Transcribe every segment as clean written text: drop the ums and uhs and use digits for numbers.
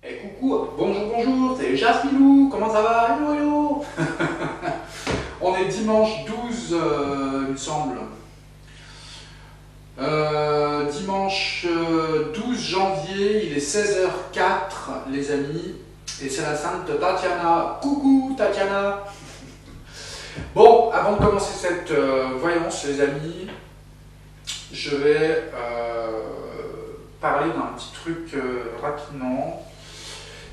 Et coucou, bonjour, bonjour, c'est Jasmilou, comment ça va? Hello, hello. On est dimanche 12, il me semble. Dimanche 12 janvier, il est 16h04, les amis, et c'est la sainte Tatiana. Coucou, Tatiana. Bon, avant de commencer cette voyance, les amis, je vais parler d'un petit truc rapidement.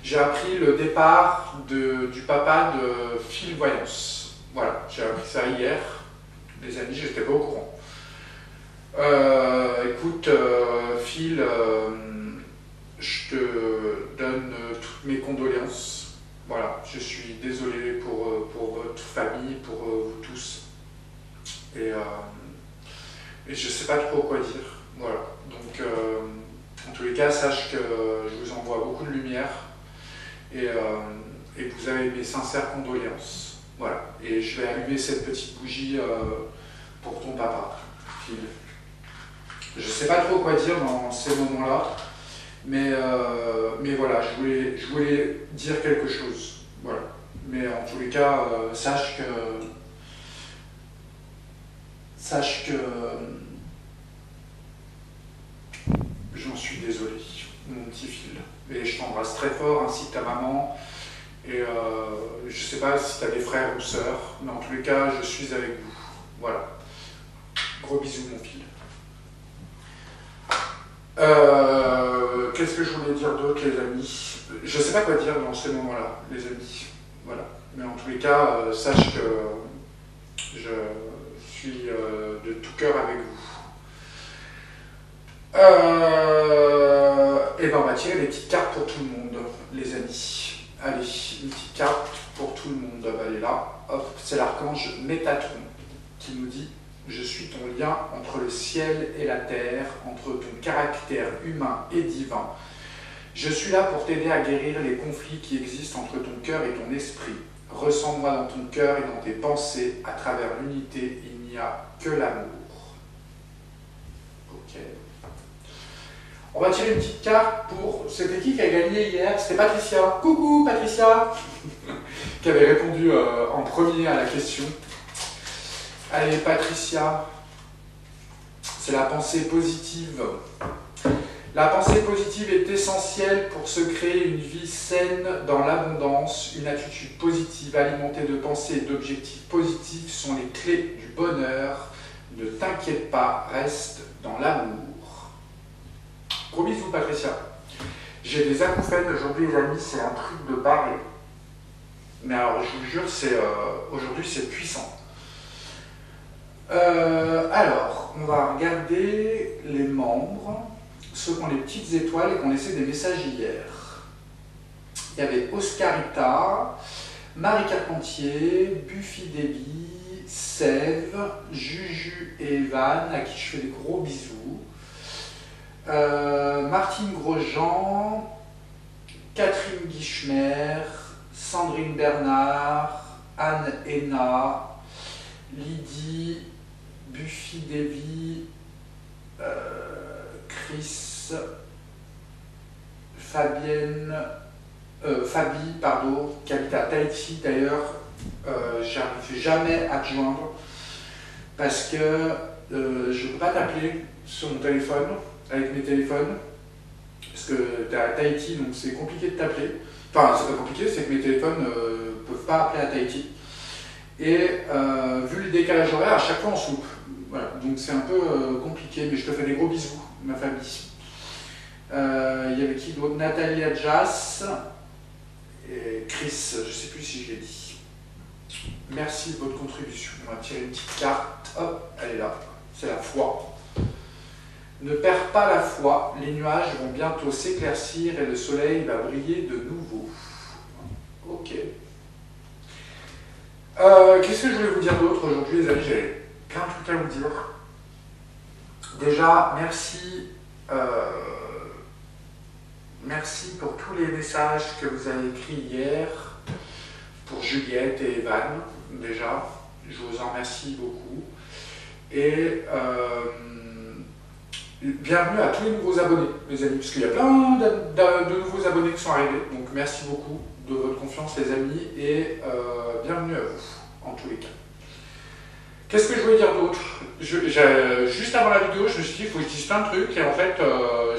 J'ai appris le départ du papa de Phil Voyance. Voilà, j'ai appris ça hier. Les amis, j'étais pas au courant. Écoute, Phil, je te donne toutes mes condoléances. Voilà, je suis désolé pour votre famille, pour vous tous. Et je sais pas trop quoi dire. Voilà, donc en tous les cas, sache que je vous envoie beaucoup de lumière. Et vous avez mes sincères condoléances. Voilà. Et je vais allumer cette petite bougie pour ton papa, Phil. Je ne sais pas trop quoi dire dans ces moments-là, mais voilà, je voulais dire quelque chose. Voilà. Mais en tous les cas, sache que j'en suis désolé, mon petit Phil. Et je t'embrasse très fort, ainsi que ta maman. Et je sais pas si tu as des frères ou sœurs, mais en tous les cas, je suis avec vous. Voilà. Gros bisous, mon Phil. Qu'est-ce que je voulais dire d'autre, les amis? Je sais pas quoi dire dans ces moments-là, les amis. Voilà. Mais en tous les cas, sache que je suis de tout cœur avec vous. Et ben on va tirer des petites cartes pour tout le monde, les amis. Allez, une petite carte pour tout le monde. Elle est là. Hop, c'est l'archange Métatron qui nous dit: je suis ton lien entre le ciel et la terre, entre ton caractère humain et divin. Je suis là pour t'aider à guérir les conflits qui existent entre ton cœur et ton esprit. Ressens-moi dans ton cœur et dans tes pensées. À travers l'unité, il n'y a que l'amour. Ok. On va tirer une petite carte pour... C'était qui a gagné hier? C'était Patricia. Coucou Patricia. Qui avait répondu en premier à la question. Allez Patricia. C'est la pensée positive. La pensée positive est essentielle pour se créer une vie saine dans l'abondance. Une attitude positive alimentée de pensées et d'objectifs positifs sont les clés du bonheur. Ne t'inquiète pas, reste dans l'amour. Gros bisous Patricia. J'ai des acouphènes aujourd'hui les amis, c'est un truc de barré. Mais alors je vous jure, aujourd'hui c'est puissant. Alors, on va regarder les membres, ceux qui ont les petites étoiles et qui ont laissé des messages hier. Il y avait Oscarita, Marie Carpentier, Buffy Debbie, Sève, Juju et Evan, à qui je fais des gros bisous. Martine Grosjean, Catherine Guichemer, Sandrine Bernard, Anne Héna, Lydie, Buffy Davy, Chris, Fabi, pardon, qui habite à Tahiti d'ailleurs. J'arrive jamais à te joindre parce que je ne peux pas t'appeler sur mon téléphone, avec mes téléphones, parce que tu es à Tahiti, donc c'est compliqué de t'appeler. Enfin, c'est pas compliqué, c'est que mes téléphones ne peuvent pas appeler à Tahiti. Et vu le décalage horaire, à chaque fois on se loupe. Voilà, donc c'est un peu compliqué, mais je te fais des gros bisous, ma famille. Il y avait qui d'autre? Nathalie Adjas et Chris, je sais plus si je l'ai dit. Merci de votre contribution. On va tirer une petite carte. Hop, elle est là. C'est la foi. Ne perds pas la foi, les nuages vont bientôt s'éclaircir et le soleil va briller de nouveau. Ok. Qu'est-ce que je voulais vous dire d'autre aujourd'hui, les amis? J'ai plein de trucs à vous dire. Déjà, merci pour tous les messages que vous avez écrits hier, pour Juliette et Evan, déjà. Je vous en remercie beaucoup. Et Bienvenue à tous les nouveaux abonnés, les amis, parce qu'il y a plein de nouveaux abonnés qui sont arrivés. Donc merci beaucoup de votre confiance, les amis, et bienvenue à vous, en tous les cas. Qu'est-ce que je voulais dire d'autre? Juste avant la vidéo, je me suis dit qu'il faut que je dise plein de trucs, et en fait,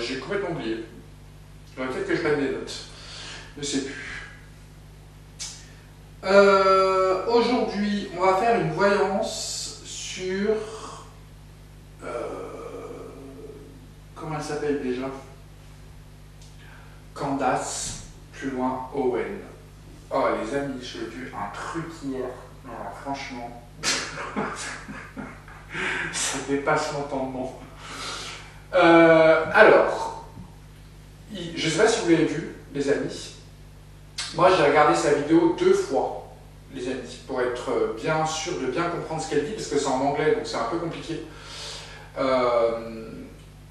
j'ai complètement oublié. Il faudrait peut-être que je prenne des notes. Je ne sais plus. Aujourd'hui, on va faire une voyance sur... comment elle s'appelle déjà? Candace, plus loin Owen. Oh les amis, j'ai vu un truc hier. Alors, franchement, ça dépasse l'entendement. Alors, je ne sais pas si vous l'avez vu, les amis. Moi, j'ai regardé sa vidéo 2 fois, les amis, pour être bien sûr de bien comprendre ce qu'elle dit, parce que c'est en anglais, donc c'est un peu compliqué.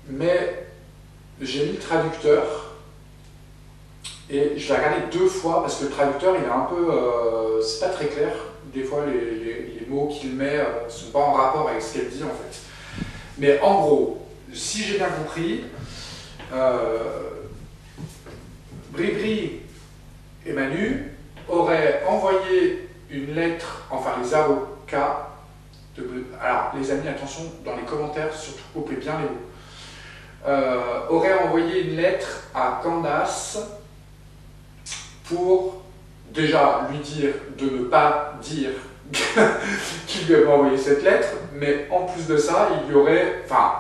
Mais j'ai mis le traducteur et je l'ai regardé 2 fois parce que le traducteur il est un peu, c'est pas très clair. Des fois les mots qu'il met ne sont pas en rapport avec ce qu'elle dit en fait. Mais en gros, si j'ai bien compris, Bribri et Manu auraient envoyé une lettre, enfin les avocats, alors les amis attention dans les commentaires, surtout coupez bien les mots. Aurait envoyé une lettre à Candace pour déjà lui dire de ne pas dire qu'il lui avait envoyé cette lettre, mais en plus de ça, il y aurait, enfin,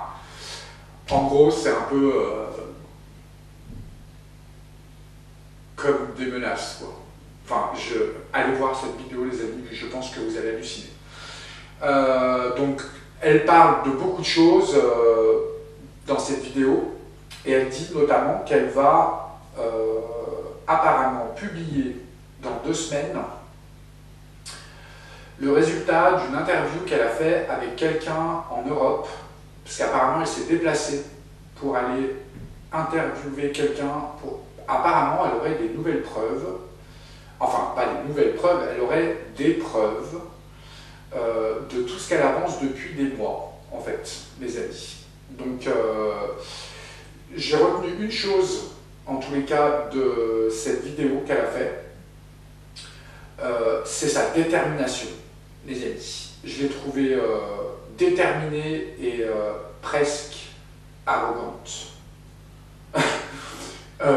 en gros, c'est un peu comme des menaces, quoi. Enfin, allez voir cette vidéo, les amis, je pense que vous allez halluciner. Donc, elle parle de beaucoup de choses dans cette vidéo, et elle dit notamment qu'elle va apparemment publier dans 2 semaines le résultat d'une interview qu'elle a fait avec quelqu'un en Europe, parce qu'apparemment elle s'est déplacée pour aller interviewer quelqu'un, apparemment elle aurait des nouvelles preuves, enfin pas des nouvelles preuves, elle aurait des preuves de tout ce qu'elle avance depuis des mois, en fait, mes amis. Donc, j'ai retenu une chose, en tous les cas, de cette vidéo qu'elle a faite, c'est sa détermination, les amis. Je l'ai trouvée déterminée et presque arrogante. Je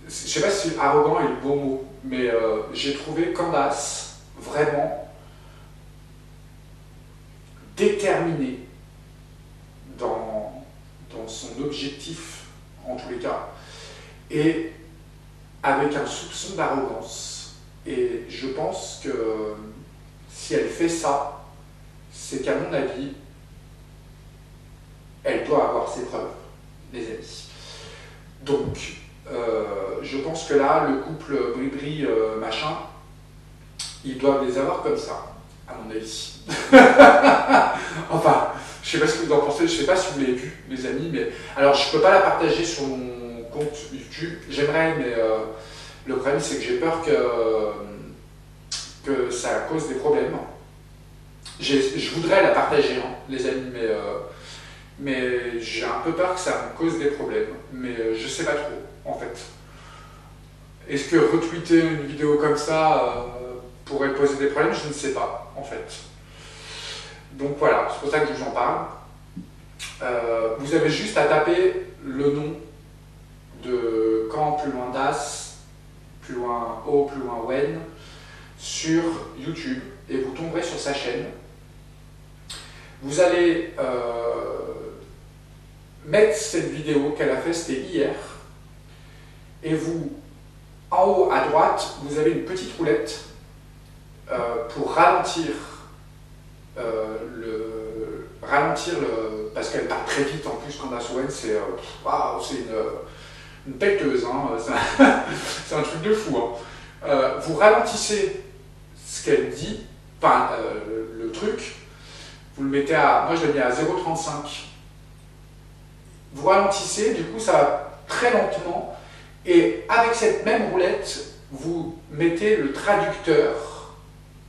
ne sais pas si arrogant est le bon mot, mais j'ai trouvé Candace vraiment déterminée dans son objectif, en tous les cas, et avec un soupçon d'arrogance. Et je pense que si elle fait ça, c'est qu'à mon avis, elle doit avoir ses preuves, les amis. Donc, je pense que là, le couple Bribri machin, ils doivent les avoir comme ça, à mon avis. Enfin, je sais pas ce que vous en pensez, je sais pas si vous l'avez vu, les amis, mais... Alors, je peux pas la partager sur mon compte YouTube, j'aimerais, mais le problème, c'est que j'ai peur que ça cause des problèmes. Je voudrais la partager, hein, les amis, mais j'ai un peu peur que ça me cause des problèmes, mais je sais pas trop, en fait. Est-ce que retweeter une vidéo comme ça pourrait poser des problèmes? Je ne sais pas, en fait. Donc voilà, c'est pour ça que je vous en parle. Vous avez juste à taper le nom de Quand plus loin Das, plus loin O, plus loin Wen, sur YouTube, et vous tomberez sur sa chaîne. Vous allez mettre cette vidéo qu'elle a faite, c'était hier, et vous, en haut à droite, vous avez une petite roulette pour ralentir parce qu'elle part très vite en plus. Candace Owen, c'est waouh, c'est une pêteuse, hein, c'est un truc de fou. Hein. Vous ralentissez ce qu'elle dit, enfin le truc, vous le mettez à, moi je l'ai mis à 0,35. Vous ralentissez, du coup ça va très lentement, et avec cette même roulette, vous mettez le traducteur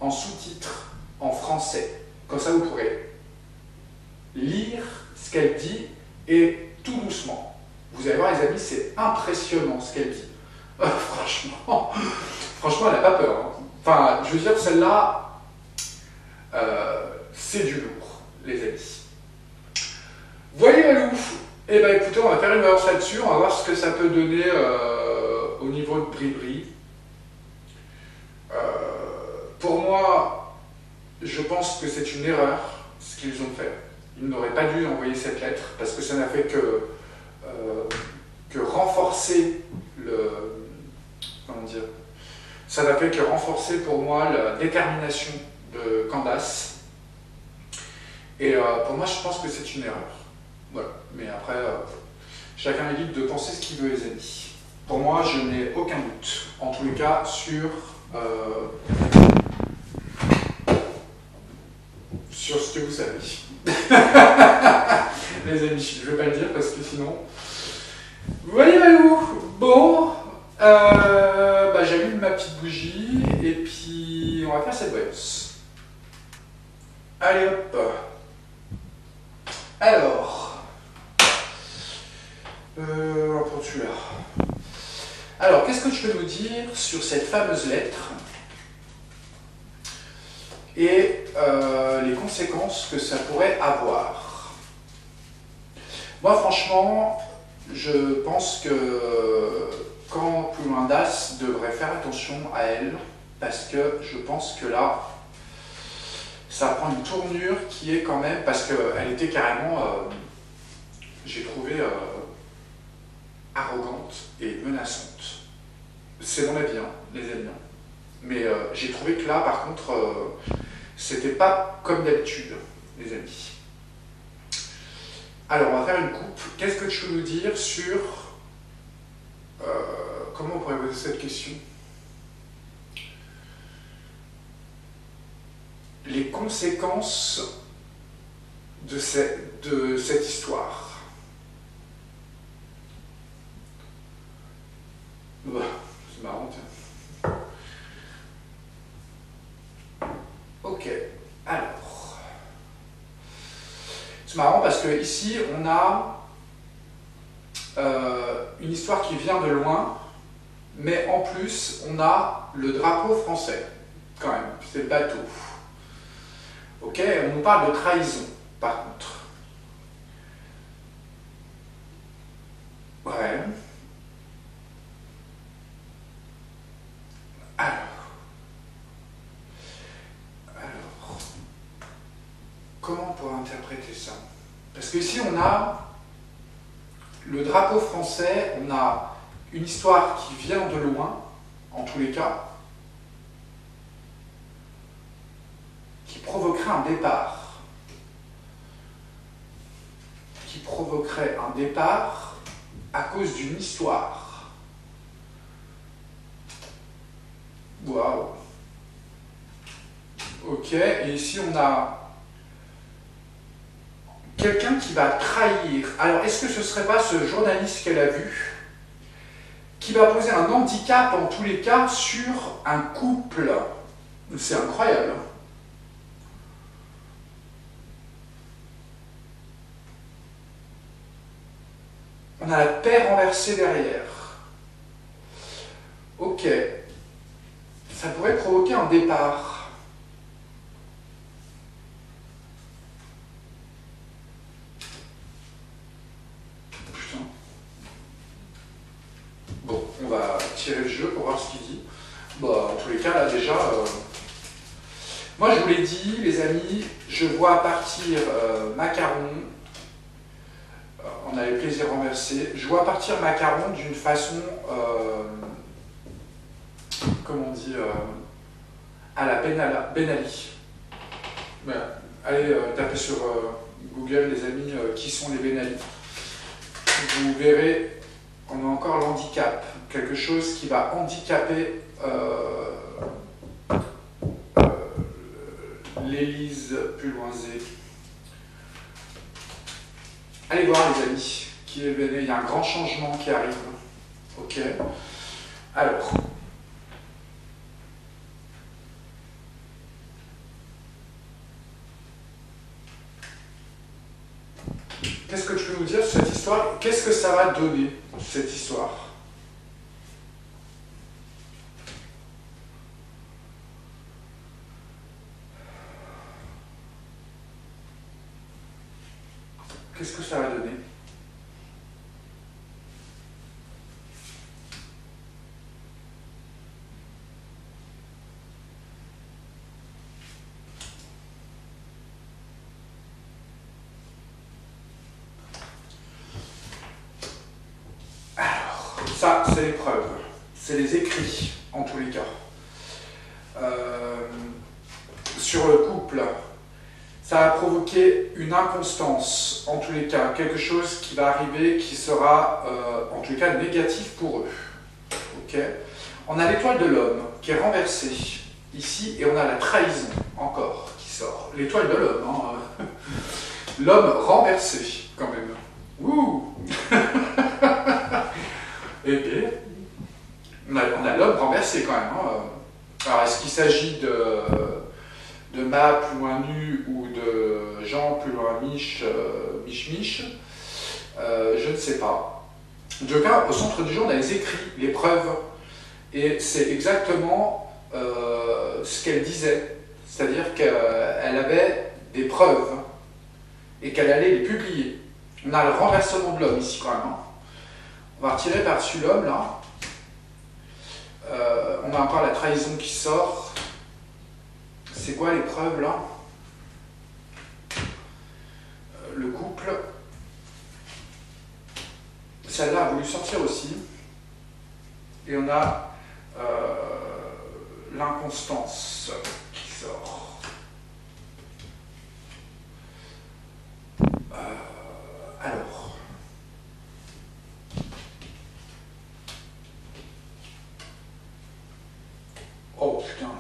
en sous-titre en français. Comme ça, vous pourrez lire ce qu'elle dit et tout doucement. Vous allez voir les amis, c'est impressionnant ce qu'elle dit. Franchement, elle n'a pas peur. Hein. Enfin, je veux dire, celle-là, c'est du lourd, les amis. Voyez Valou. Eh bien écoutez, on va faire une balance là-dessus, on va voir ce que ça peut donner au niveau de Bribri. Pour moi, je pense que c'est une erreur ce qu'ils ont fait. Ils n'auraient pas dû envoyer cette lettre parce que ça n'a fait que renforcer le... Comment dire? Ça n'a fait que renforcer pour moi la détermination de Candace. Et pour moi, je pense que c'est une erreur. Voilà. Mais après, chacun est libre de penser ce qu'il veut, les amis. Pour moi, je n'ai aucun doute, en tous les cas, sur ce que vous savez. Les amis, je ne vais pas le dire parce que sinon... Vous voyez Valou. Bon, j'allume ma petite bougie et puis on va faire cette voyance. Allez hop. Alors, on va prendre celui-là. Alors, qu'est-ce que tu peux nous dire sur cette fameuse lettre et les conséquences que ça pourrait avoir? Moi, franchement, je pense que quand Coulandas devrait faire attention à elle, parce que je pense que là, ça prend une tournure qui est quand même, parce qu'elle était carrément, j'ai trouvé, arrogante et menaçante. C'est mon avis, hein, les amis. Mais j'ai trouvé que là, par contre, c'était pas comme d'habitude, les amis. Alors, on va faire une coupe. Qu'est-ce que tu peux nous dire sur... comment on pourrait poser cette question? Les conséquences de cette histoire. C'est marrant, tiens. Ok, alors. C'est marrant parce que ici, on a une histoire qui vient de loin, mais en plus, on a le drapeau français, quand même, c'est le bateau. Ok, on nous parle de trahison, par contre. Ouais. Alors, comment on pourrait interpréter ça? Parce qu'ici, on a le drapeau français, on a une histoire qui vient de loin, en tous les cas, qui provoquerait un départ. Qui provoquerait un départ à cause d'une histoire. Waouh. Ok, et ici on a quelqu'un qui va trahir. Alors, est-ce que ce ne serait pas ce journaliste qu'elle a vu qui va poser un handicap, en tous les cas, sur un couple? C'est incroyable. On a la paix renversée derrière. Ok. Ça pourrait provoquer un départ. Putain. Bon, on va tirer le jeu pour voir ce qu'il dit. Bon, en tous les cas, là, déjà... Moi, je vous l'ai dit, les amis, je vois partir Macaron... on a les plaisirs renversés. Je vois partir Macaron d'une façon, comment on dit, à la Ben Ali. Voilà. Allez taper sur Google, les amis, qui sont les Ben Ali. Vous verrez, on a encore l'handicap. Quelque chose qui va handicaper l'Élise Pulloisé. Allez voir les amis, qui est venu, il y a un grand changement qui arrive. Ok. Alors. Qu'est-ce que tu peux nous dire sur qu'est-ce que ça va donner, cette histoire? Qu'est-ce que ça va donner? Alors, ça, c'est les preuves. C'est les écrits, en tous les cas. Sur le couple, ça va provoquer une inconstance, en tous les cas, quelque chose qui va arriver qui sera, en tous les cas, négatif pour eux. Ok. On a l'étoile de l'homme qui est renversée ici, et on a la trahison encore qui sort. L'étoile de l'homme, hein. L'homme renversé, quand même. Ouh. Et bien, on a l'homme renversé quand même. Hein. Alors, est-ce qu'il s'agit de Ma plus loin nu ou de Jean plus loin Mich, Mich, je ne sais pas. En tout cas, au centre du jeu, on a les écrits, les preuves. Et c'est exactement ce qu'elle disait. C'est-à-dire qu'elle avait des preuves et qu'elle allait les publier. On a le renversement de l'homme ici quand même. Hein. On va retirer par-dessus l'homme là. On a encore la trahison qui sort. C'est quoi les preuves là? Le couple. Celle-là a voulu sortir aussi. Et on a l'inconstance qui sort. Alors. Oh putain.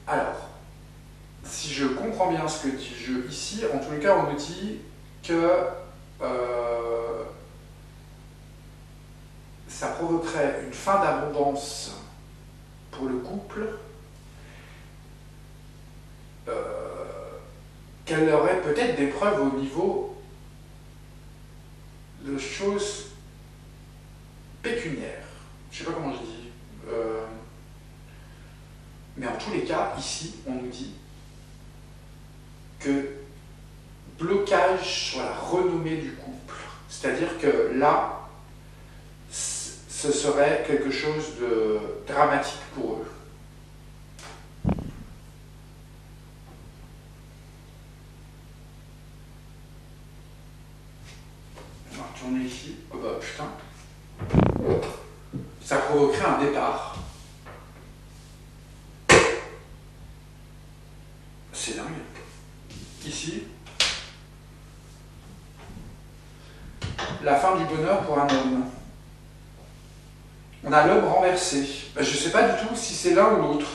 Alors, si je comprends bien ce que dit le jeu ici, en tous les cas, on me dit que ça provoquerait une fin d'abondance pour le couple, qu'elle aurait peut-être des preuves au niveau de choses pécuniaires. Je ne sais pas comment je dis. Mais en tous les cas, ici, on nous dit que blocage sur la renommée du couple. C'est-à-dire que là, ce serait quelque chose de dramatique pour eux. On va retourner ici. Oh bah putain. Ça provoquerait un départ. C'est dingue. Ici, la fin du bonheur pour un homme. On a l'homme renversé. Ben, je ne sais pas du tout si c'est l'un ou l'autre.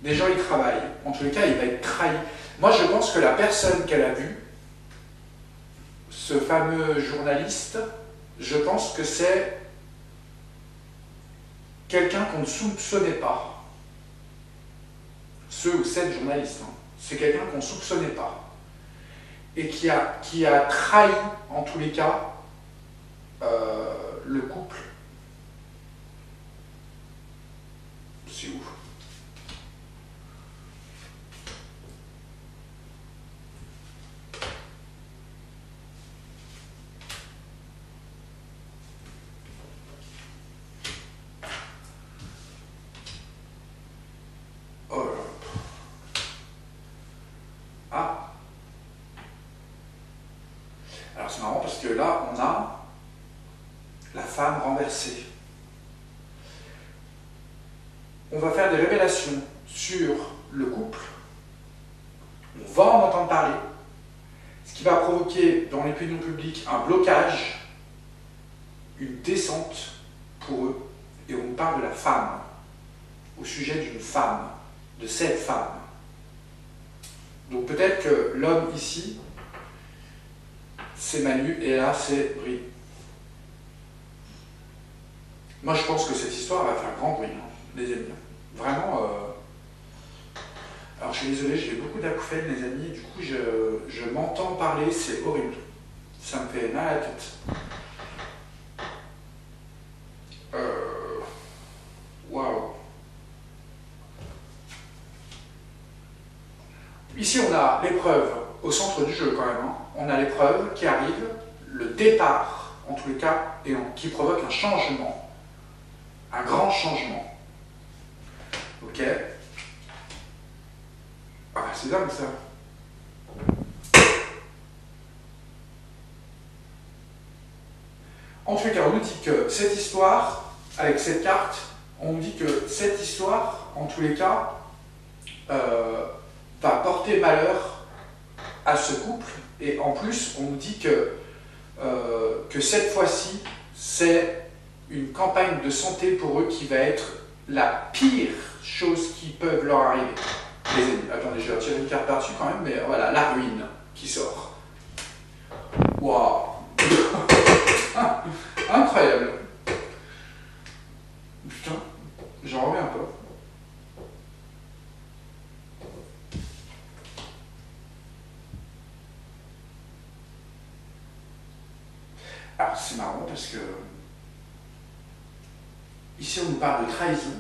Des gens, ils travaillent. En tous les cas, il va être trahi. Moi, je pense que la personne qu'elle a vue, ce fameux journaliste, je pense que c'est quelqu'un qu'on ne soupçonnait pas. Ce ou cette journaliste, hein. C'est quelqu'un qu'on ne soupçonnait pas. Et qui a trahi, en tous les cas, le couple. C'est ouf. Alors c'est marrant parce que là, on a la femme renversée. On va faire des révélations sur le couple. On va en entendre parler. Ce qui va provoquer dans l'opinion publique un blocage, une descente pour eux. Et on parle de la femme, au sujet d'une femme, de cette femme. Donc peut-être que l'homme ici, c'est Manu et là c'est Brie. Moi, je pense que cette histoire va faire grand bruit, hein, les amis. Vraiment. Alors, je suis désolé, j'ai beaucoup d'acouphènes, les amis, et du coup, je m'entends parler, c'est horrible. Ça me fait mal à la tête. Waouh. Ici, on a l'épreuve au centre du jeu, quand même. Hein. On a l'épreuve qui arrive, le départ, en tous les cas, et qui provoque un changement. Un grand changement. Ok. Ah, c'est dingue ça. En tout cas, on nous dit que cette histoire, avec cette carte, on nous dit que cette histoire, en tous les cas, va porter malheur à ce couple. Et en plus, on nous dit que cette fois-ci, c'est une campagne de santé pour eux qui va être la pire chose qui peut leur arriver. Les amis, attendez, je vais retirer une carte par-dessus quand même, mais voilà, la ruine qui sort. Waouh. Incroyable. Putain, j'en reviens pas. Alors c'est marrant parce que ici on nous parle de trahison.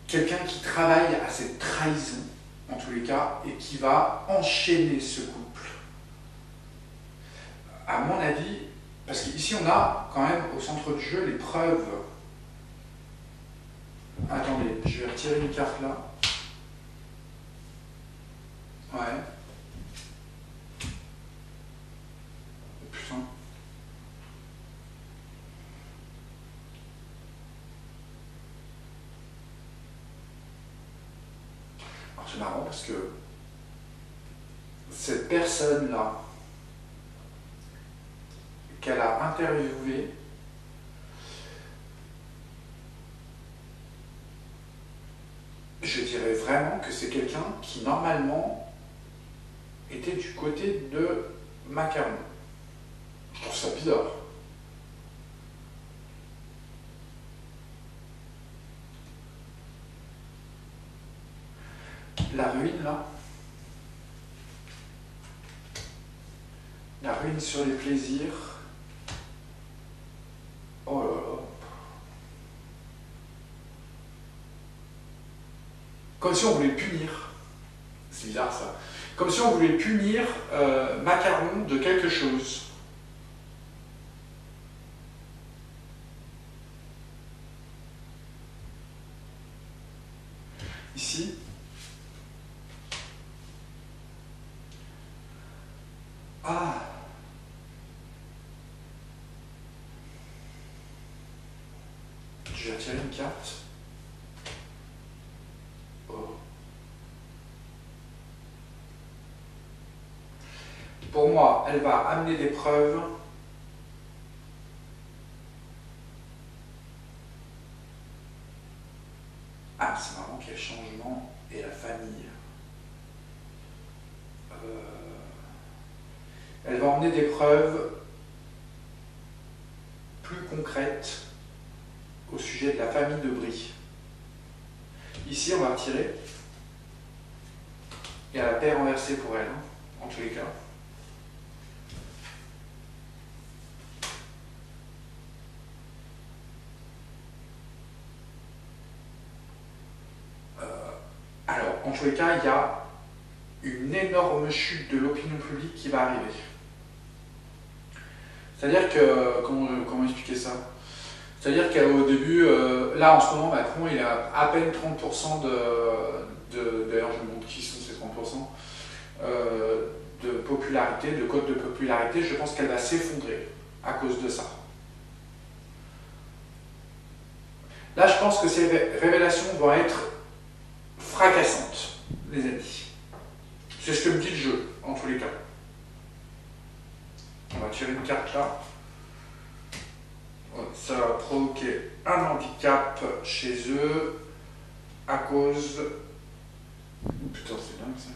Quelqu'un qui travaille à cette trahison, en tous les cas, et qui va enchaîner ce couple. À mon avis, parce qu'ici on a quand même au centre du jeu les preuves. Attendez, je vais retirer une carte là. Ouais. Putain. Alors c'est marrant parce que cette personne-là qu'elle a interviewée, je dirais vraiment que c'est quelqu'un qui normalement était du côté de Macaron. Je trouve ça bizarre. La ruine là. La ruine sur les plaisirs. Oh là là. Comme si on voulait punir. C'est bizarre ça. Comme si on voulait punir Macaron de quelque chose. Ici. Ah. Je vais tirer une carte. Oh. Pour moi, elle va amener des preuves. Ah, c'est marrant qu'il y ait changement et la famille. Elle va emmener des preuves plus concrètes au sujet de la famille de Brie. Ici, on va retirer. Il y a la paix renversée pour elle, hein, en tous les cas. Alors, en tous les cas, il y a une énorme chute de l'opinion publique qui va arriver. C'est-à-dire que, comment expliquer ça? C'est-à-dire qu'au début, là en ce moment, Macron, il a à peine 30% d'ailleurs je me demande qui sont ces 30%, de popularité, de cote de popularité. Je pense qu'elle va s'effondrer à cause de ça. Là, je pense que ces révélations vont être fracassantes, les amis. C'est ce que me dit le jeu, en tous les cas. On va tirer une carte là. Ça va provoquer un handicap chez eux à cause... Putain, c'est dingue ça.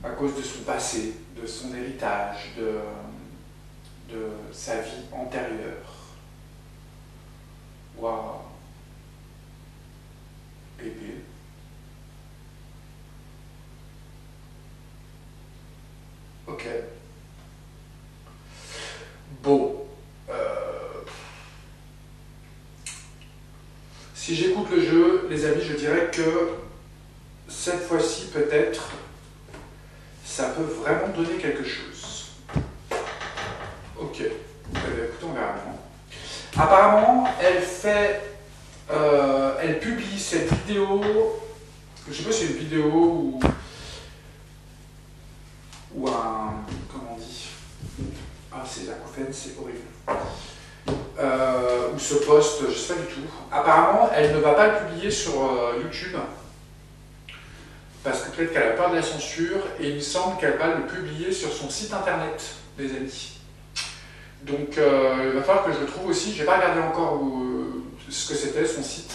À cause de son passé, de son héritage, de sa vie antérieure. Waouh. Bébé. Ok. Bon. Si j'écoute le jeu, les amis, je dirais que cette fois-ci, peut-être, ça peut vraiment donner quelque chose. Ok. Eh bien, écoutez, on verra bien. Apparemment, elle publie cette vidéo. Je sais pas si c'est une vidéo ou un. Comment on dit? Ah, ces acouphènes, c'est horrible. Ou ce post, je sais pas du tout. Apparemment, elle ne va pas le publier sur YouTube. Parce que peut-être qu'elle a peur de la censure. Et il me semble qu'elle va le publier sur son site internet, les amis. Donc, il va falloir que je le trouve aussi. Je n'ai pas regardé encore ce que c'était, son site.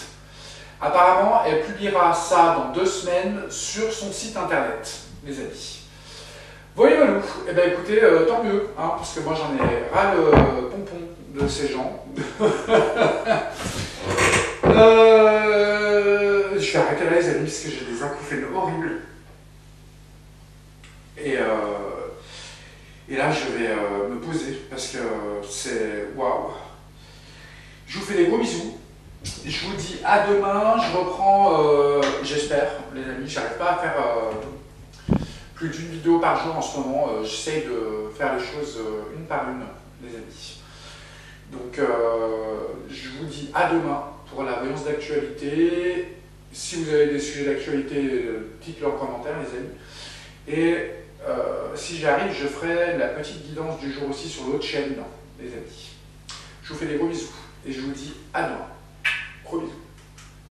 Apparemment, elle publiera ça dans 2 semaines sur son site internet, les amis. Voyez Malou, eh bien écoutez, tant mieux, hein, parce que moi j'en ai ras le pompon de ces gens. Je vais arrêter là les amis, parce que j'ai des acouphènes horribles. Et là je vais me poser, parce que c'est waouh. Je vous fais des gros bisous. Je vous dis à demain, je reprends, j'espère, les amis, j'arrive pas à faire plus d'une vidéo par jour en ce moment, j'essaye de faire les choses une par une, les amis. Donc je vous dis à demain pour la voyance d'actualité. Si vous avez des sujets d'actualité, dites-le en commentaire, les amis. Et si j'y arrive, je ferai la petite guidance du jour aussi sur l'autre chaîne, les amis. Je vous fais des gros bisous et je vous dis à demain. Gros bisous.